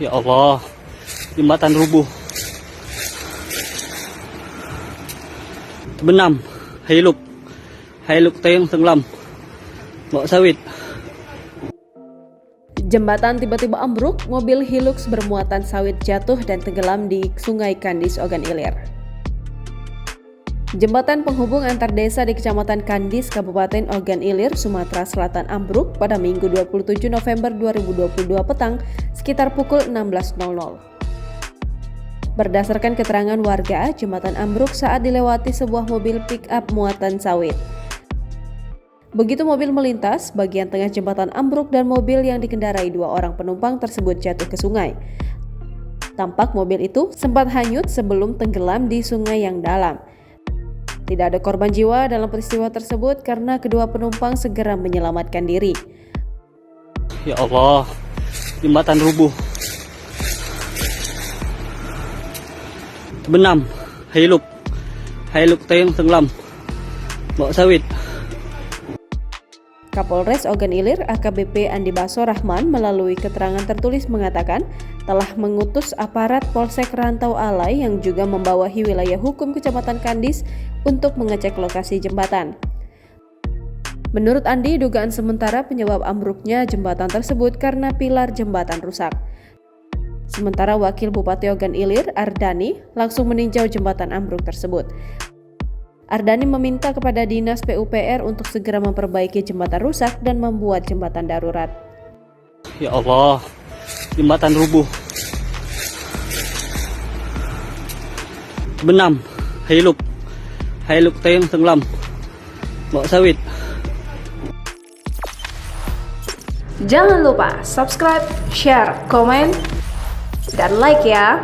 Ya Allah, jembatan rubuh. Benam, Hilux tayang tenggelam. Bawa sawit. Jembatan tiba-tiba ambruk, mobil Hilux bermuatan sawit jatuh dan tenggelam di Sungai Kandis, Ogan Ilir. Jembatan penghubung antar desa di Kecamatan Kandis, Kabupaten Ogan Ilir, Sumatera Selatan ambruk pada Minggu 27 November 2022 petang sekitar pukul 16.00. Berdasarkan keterangan warga, jembatan ambruk saat dilewati sebuah mobil pick-up muatan sawit. Begitu mobil melintas, bagian tengah jembatan ambruk dan mobil yang dikendarai 2 orang penumpang tersebut jatuh ke sungai. Tampak mobil itu sempat hanyut sebelum tenggelam di sungai yang dalam. Tidak ada korban jiwa dalam peristiwa tersebut karena kedua penumpang segera menyelamatkan diri. Ya Allah, jembatan rubuh. Benam, Hilux tayang tenggelam. Bawa sawit. Kapolres Ogan Ilir AKBP Andi Baso Rahman melalui keterangan tertulis mengatakan telah mengutus aparat Polsek Rantau Alai yang juga membawahi wilayah hukum Kecamatan Kandis untuk mengecek lokasi jembatan. Menurut Andi, dugaan sementara penyebab ambruknya jembatan tersebut karena pilar jembatan rusak. Sementara Wakil Bupati Ogan Ilir Ardani langsung meninjau jembatan ambruk tersebut. Ardani meminta kepada Dinas PUPR untuk segera memperbaiki jembatan rusak dan membuat jembatan darurat. Ya Allah, jembatan rubuh. Benam, Hilux tayang tenggelam. Bawa sawit. Jangan lupa subscribe, share, komen, dan like ya.